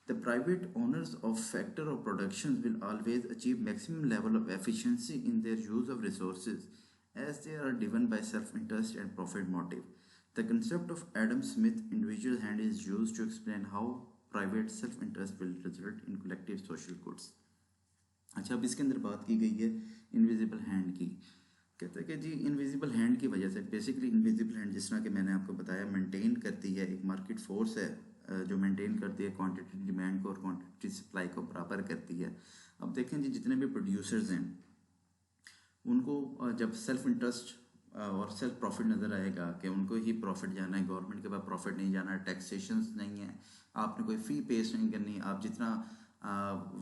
The private owners of factor of production will always achieve maximum level of efficiency in their use of resources as they are driven by self-interest and profit motive. The concept of Adam Smith individual hand is used to explain how private self-interest will result in collective social goods. अच्छा, अब इसके अंदर बात की गई है invisible hand की। कहते हैं कि जी इनविजिबल हैंड की वजह से, बेसिकली इनविजिबल हैंड जिस तरह कि मैंने आपको बताया मेंटेन करती है, एक मार्केट फोर्स है जो मेंटेन करती है क्वांटिटी डिमांड को और क्वांटिटी सप्लाई को बराबर करती है। अब देखें जी, जितने भी प्रोड्यूसर्स हैं उनको जब सेल्फ इंटरेस्ट और सेल्फ प्रॉफिट नज़र आएगा कि उनको ही प्रॉफिट जाना है, गवर्नमेंट के पास प्रॉफिट नहीं जाना है, टैक्सेशंस नहीं है, आपने कोई फ़ी पेश नहीं करनी, आप जितना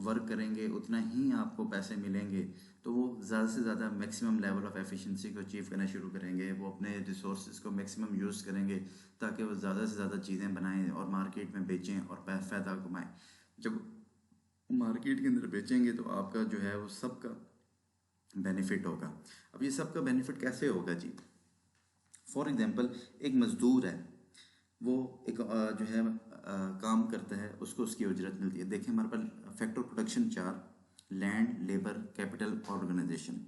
वर्क करेंगे उतना ही आपको पैसे मिलेंगे, तो वो ज़्यादा से ज़्यादा मैक्सिमम लेवल ऑफ एफिशिएंसी को अचीव करना शुरू करेंगे। वो अपने रिसोर्सेज को मैक्सिमम यूज़ करेंगे ताकि वो ज़्यादा से ज़्यादा चीज़ें बनाएं और मार्केट में बेचें और फ़ायदा कमाएं। जब मार्केट के अंदर बेचेंगे तो आपका जो है वो सबका बेनिफिट होगा। अब ये सबका बेनिफिट कैसे होगा जी? फॉर एग्जांपल, एक मज़दूर है, वो एक जो है काम करता है, उसको उसकी उजरत मिलती है। देखिए हमारे पास factor production 4, land, labour, capital, organisation.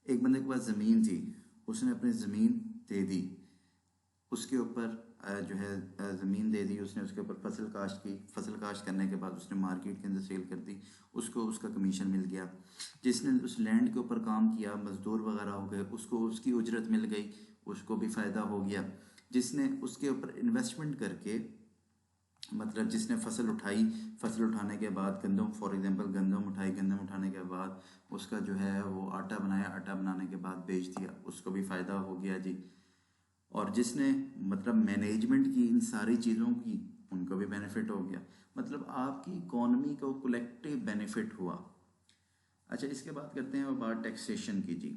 एक बंदे के पास ज़मीन थी, उसने अपनी ज़मीन दे दी, उसके ऊपर जो है ज़मीन दे दी उसने, उसके ऊपर फसल काश्त की, फसल काश्त करने के बाद उसने मार्केट के अंदर सेल कर दी, उसको उसका कमीशन मिल गया। जिसने उस लैंड के ऊपर काम किया, मज़दूर वगैरह हो गए, उसको उसकी उजरत मिल गई, उसको भी फ़ायदा हो गया। जिसने उसके ऊपर इन्वेस्टमेंट करके, मतलब जिसने फसल उठाई, फसल उठाने के बाद गंदम, फॉर एग्जांपल गंदम उठाई, गंदम उठाने के बाद उसका जो है वो आटा बनाया, आटा बनाने के बाद बेच दिया, उसको भी फ़ायदा हो गया जी। और जिसने मतलब मैनेजमेंट की इन सारी चीज़ों की, उनको भी बेनिफिट हो गया। मतलब आपकी इकॉनमी को कलेक्टिव बेनिफिट हुआ। अच्छा, इसके बाद करते हैं वो बात टैक्सेशन की जी।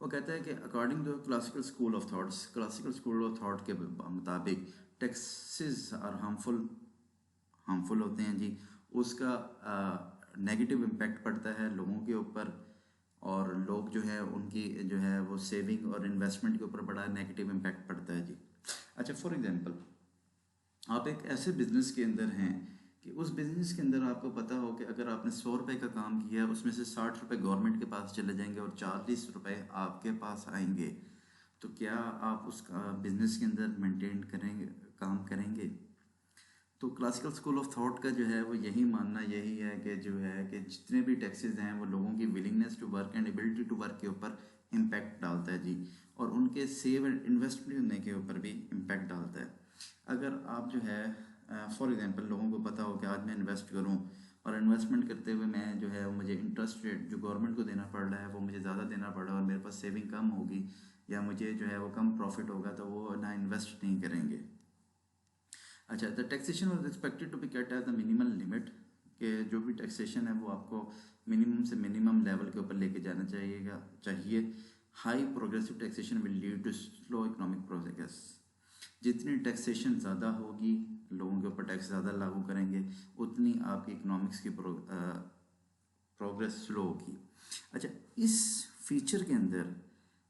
वो कहता है कि according to classical school of thoughts, classical school of thought के मुताबिक टैक्सेस आर हार्मफुल होते हैं जी। उसका नेगेटिव इम्पैक्ट पड़ता है लोगों के ऊपर और लोग जो है उनकी जो है वो सेविंग और इन्वेस्टमेंट के ऊपर बड़ा नेगेटिव इम्पैक्ट पड़ता है जी। अच्छा, फॉर एग्जांपल, आप एक ऐसे बिजनेस के अंदर हैं कि उस बिज़नेस के अंदर आपको पता हो कि अगर आपने 100 रुपये का काम किया है उसमें से 60 रुपये गवर्नमेंट के पास चले जाएंगे और 40 रुपये आपके पास आएंगे, तो क्या आप उस बिज़नेस के अंदर मेंटेन करेंगे, काम करेंगे? तो क्लासिकल स्कूल ऑफ थॉट का जो है वो यही मानना यही है कि जो है कि जितने भी टैक्सेस हैं वो लोगों की willingness to work and ability to work के ऊपर इम्पैक्ट डालता है जी, और उनके सेव एंड इन्वेस्ट करने के ऊपर भी इम्पैक्ट डालता है। अगर आप जो है फॉर एग्जांपल लोगों को पता हो कि आज मैं इन्वेस्ट करूं और इन्वेस्टमेंट करते हुए मैं जो है वो मुझे इंटरेस्ट रेट जो गवर्नमेंट को देना पड़ रहा है वो मुझे ज़्यादा देना पड़ रहा है और मेरे पास सेविंग कम होगी या मुझे जो है वो कम प्रॉफिट होगा, तो वो ना इन्वेस्ट नहीं करेंगे। अच्छा, the taxation was expected to be kept at the minimum limit, कि जो भी टैक्सेशन है वो आपको मिनिमम से मिनिमम लेवल के ऊपर लेके जाना चाहिए। High progressive taxation will lead to slow economic progress. जितनी टैक्सेशन ज़्यादा होगी, लोगों के ऊपर टैक्स ज़्यादा लागू करेंगे, उतनी आपकी इकोनॉमिक्स की प्रोग्रेस स्लो होगी। अच्छा, इस फीचर के अंदर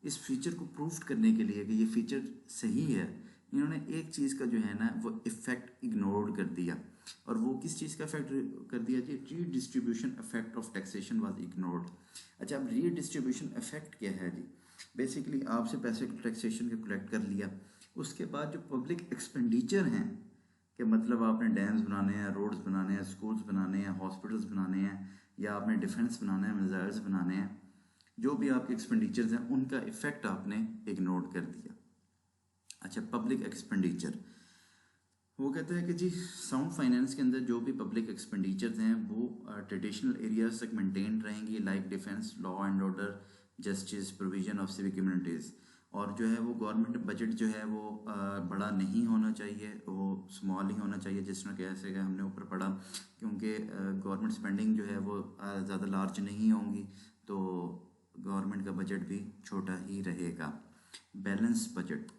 इस फीचर को प्रूफ करने के लिए कि ये फीचर सही है, इन्होंने एक चीज़ का जो है ना वो इफेक्ट इग्नोर कर दिया। और वो किस चीज़ का इफेक्ट कर दिया जी? Redistribution effect of taxation was ignored. अच्छा, अब रीडिस्ट्रीब्यूशन इफेक्ट क्या है जी? बेसिकली आपसे पैसे टैक्सेशन के कलेक्ट कर लिया, उसके बाद जो पब्लिक एक्सपेंडिचर हैं कि मतलब आपने डैम्स बनाने हैं, रोड्स बनाने हैं, स्कूल्स बनाने हैं, हॉस्पिटल्स बनाने हैं, या आपने डिफेंस बनाना है, मिसाइल्स बनाने हैं, जो भी आपके एक्सपेंडिचर्स हैं उनका इफेक्ट आपने इग्नोर कर दिया। अच्छा, पब्लिक एक्सपेंडिचर, वो कहता है कि जी साउंड फाइनेंस के अंदर जो भी पब्लिक एक्सपेंडिचर्स हैं वो ट्रेडिशनल एरियाज तक मेंटेन रहेंगी, like defence, law and order, justice, provision of civic communities. और जो है वो गवर्नमेंट बजट जो है वो बड़ा नहीं होना चाहिए, वो स्मॉल ही होना चाहिए, जिस तरह कैसे कि हमने ऊपर पढ़ा, क्योंकि गवर्नमेंट स्पेंडिंग जो है वो ज़्यादा लार्ज नहीं होंगी, तो गवर्नमेंट का बजट भी छोटा ही रहेगा। Balance budget.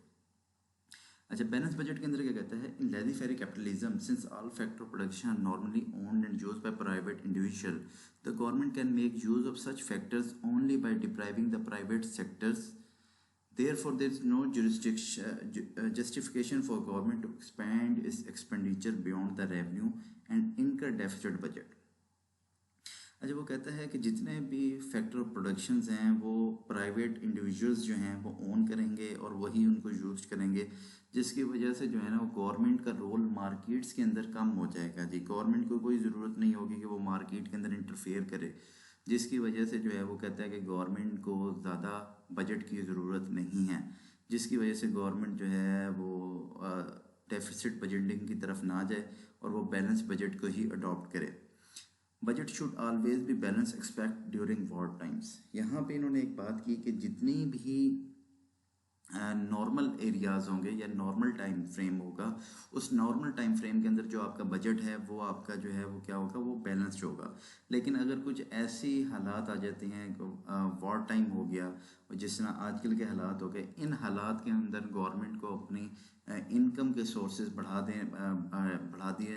अच्छा, बैलेंस बजट के अंदर क्या कहता है? In laissez faire capitalism, since all factor of production are normally owned and used by private individual, the government can make use of such factors only by depriving the private sectors. Therefore, there is no justification for government to expand its expenditure beyond the revenue and incur deficit budget. अच्छा, वो कहता है कि जितने भी factor of productions हैं वो private individuals जो हैं वो ओन करेंगे और वही उनको यूज करेंगे, जिसकी वजह से जो है ना वो गवर्नमेंट का रोल मार्केट्स के अंदर कम हो जाएगा जी। गवर्नमेंट को कोई ज़रूरत नहीं होगी कि वो मार्केट के अंदर इंटरफेयर करे, जिसकी वजह से जो है वो कहता है कि गवर्नमेंट को ज़्यादा बजट की ज़रूरत नहीं है, जिसकी वजह से गवर्नमेंट जो है वो डेफिसिट बजटिंग की तरफ ना जाए और वो बैलेंस बजट को ही अडॉप्ट करे। Budget should always be balance expect during war times. यहाँ पे इन्होंने एक बात की कि जितनी भी नॉर्मल एरियाज़ होंगे या नॉर्मल टाइम फ्रेम होगा, उस नॉर्मल टाइम फ्रेम के अंदर जो आपका बजट है वो आपका जो है वो क्या होगा, वो बैलेंस्ड होगा। लेकिन अगर कुछ ऐसी हालात आ जाते हैं, वॉर टाइम हो गया, जिस तरह आजकल के हालात हो गए, इन हालात के अंदर गवर्नमेंट को अपनी इनकम के सोर्सेज बढ़ा दिए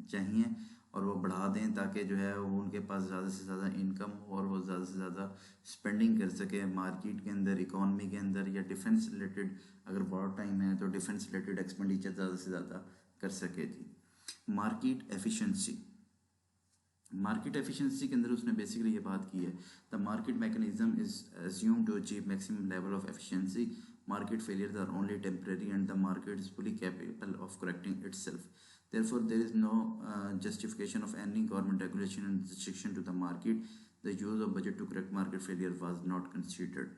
चाहिए और वो बढ़ा दें ताकि जो है वो उनके पास ज़्यादा से ज़्यादा इनकम हो और वो ज़्यादा से ज़्यादा स्पेंडिंग कर सके मार्केट के अंदर, इकोनॉमी के अंदर, या डिफेंस रिलेटेड अगर वॉर टाइम है तो डिफेंस रिलेटेड एक्सपेंडिचर ज़्यादा से ज़्यादा कर सके जी। Market efficiency. मार्केट एफिशिएंसी के अंदर उसने बेसिकली ये बात की है, the market mechanism is assume to achieve maximum level of efficiency, market failures are only temporary and the market is fully capable of correcting itself. Therefore, there is no justification of any government regulation and restriction to the market. The use of budget to correct market failure was not considered.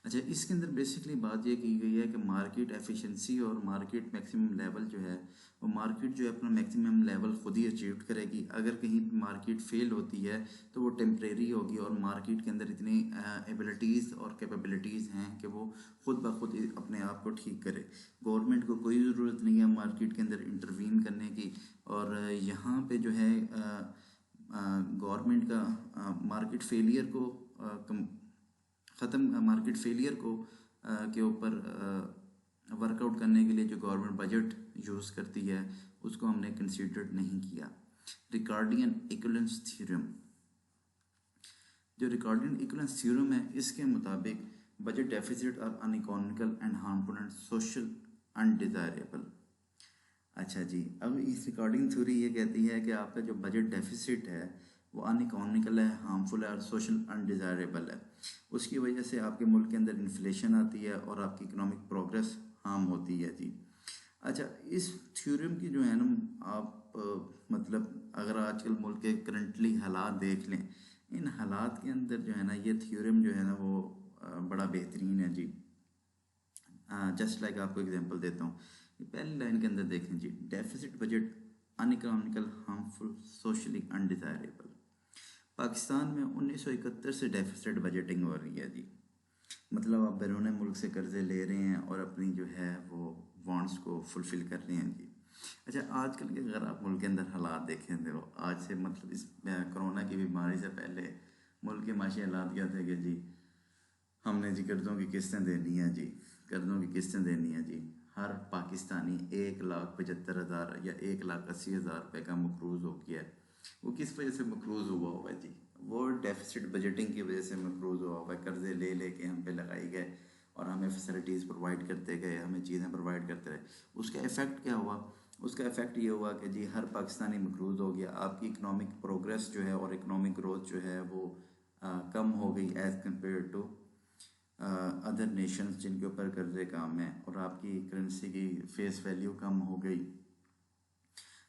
अच्छा, इसके अंदर basically बात ये की गई है कि market efficiency और मार्केट मैक्सिमम लेवल जो है वो मार्केट जो है अपना मैक्सिमम लेवल खुद ही अचीव करेगी। अगर कहीं मार्केट फेल होती है तो वो टेम्परेरी होगी और मार्केट के अंदर इतनी एबिलिटीज़ और कैपेबिलिटीज़ हैं कि वो खुद ब खुद अपने आप को ठीक करे। गवर्नमेंट को कोई ज़रूरत नहीं है मार्केट के अंदर इंटरवीन करने की। और यहाँ पे जो है गवर्नमेंट का मार्केट फेलियर को मार्केट फेलियर को के ऊपर वर्कआउट करने के लिए जो गवर्नमेंट बजट यूज़ करती है उसको हमने कंसीडर्ड नहीं किया। रिकार्डियन इक्विवेलेंस थ्योरम, जो रिकार्डियन इक्विवेलेंस थ्योरम है इसके मुताबिक budget deficit are uneconomical and harmful and social undesirable. अच्छा जी, अब इस अकॉर्डिंग थ्योरी ये कहती है कि आपका जो बजट डेफिसिट है वो अनइकोनॉमिकल है, हार्मफुल है और सोशल अनडिज़ायरेबल है। उसकी वजह से आपके मुल्क के अंदर इन्फ्लेशन आती है और आपकी इकोनॉमिक प्रोग्रेस हार्म होती है जी। अच्छा, इस थ्योरम की जो है ना, आप मतलब अगर आजकल मुल्क के करंटली हालात देख लें, इन हालात के अंदर जो है ना ये थ्योरम जो है ना वो बड़ा बेहतरीन है जी। जस्ट लाइक आपको एग्जांपल देता हूँ। पहली लाइन के अंदर देखें जी, deficit budget uneconomical, harmful, socially undesirable. Pakistan में 1971 से डेफिसिट बजटिंग हो रही है जी। मतलब आप बैरून मुल्क से कर्जे ले रहे हैं और अपनी जो है वो वांट्स को फुलफिल कर रहे हैं जी। अच्छा, आजकल के अगर आप मुल्क के अंदर हालात देखें, देखो आज से मतलब इस कोरोना की बीमारी से पहले मुल्क के माशी हालात क्या थे कि जी हमने जी कर्ज़ों की किस्तें देनी है जी, कर्ज़ों की किस्तें देनी है जी। हर पाकिस्तानी 1,75,000 या 1,80,000 रुपये का मकरूज़ हो गया है। वो किस वजह से मकरूज़ हुआ हुआ है जी? वो डेफिसिट बजटिंग की वजह से मकरूज़ हुआ हुआ है। कर्ज़े ले ले के हम पे लगाई गए और हमें फैसिलिटीज़ प्रोवाइड करते गए, हमें चीज़ें प्रोवाइड करते रहे। उसका इफ़ेक्ट क्या हुआ? उसका इफ़ेक्ट ये हुआ कि जी हर पाकिस्तानी मकरूज़ हो गया। आपकी इकनॉमिक प्रोग्रेस जो है और इकनॉमिक ग्रोथ जो है वो कम हो गई as compare to other nations जिनके ऊपर कर्जे काम है, और आपकी करेंसी की फेस वैल्यू कम हो गई।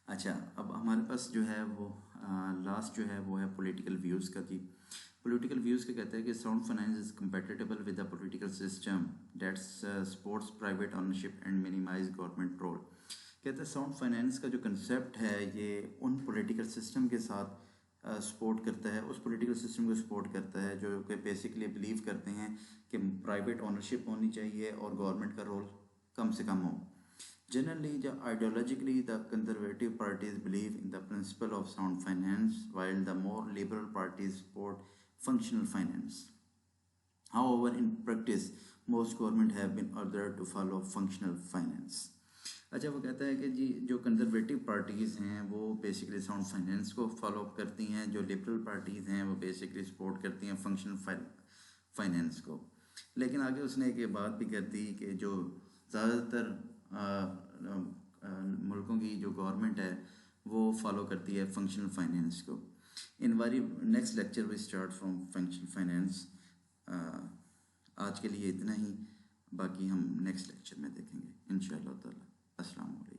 अच्छा, अब हमारे पास जो है वो लास्ट जो है वो है पॉलिटिकल व्यूज़ का जी। पॉलिटिकल व्यूज़ का कहता है कि sound finance is compatible with the political system that's supports private ownership and minimise government role. कहता है साउंड फाइनेंस का जो कंसेप्ट है ये उन पॉलिटिकल सिस्टम के साथ सपोर्ट करता है, उस पॉलिटिकल सिस्टम को सपोर्ट करता है जो कि बेसिकली बिलीव करते हैं कि प्राइवेट ओनरशिप होनी चाहिए और गवर्नमेंट का रोल कम से कम हो। Generally, ideologically, the conservative parties believe in the principle of sound finance, while the more liberal parties support functional finance. However, in practice, most government have been ordered to follow functional finance. अच्छा, वो कहता है कि जी जो conservative parties हैं वो basically sound finance को follow करती हैं, जो लिबरल पार्टीज़ हैं वो बेसिकली सपोर्ट करती हैं फंक्शनल फाइनेंस को। लेकिन आगे उसने एक ये बात भी कर दी कि जो ज़्यादातर मुल्कों की जो गवर्नमेंट है वो फॉलो करती है फंक्शनल फाइनेंस को। In very next lecture we start from functional finance. आज के लिए इतना ही, बाकी हम नेक्स्ट लेक्चर में देखेंगे इंशाअल्लाह ताला। अस्सलाम वालेकुम।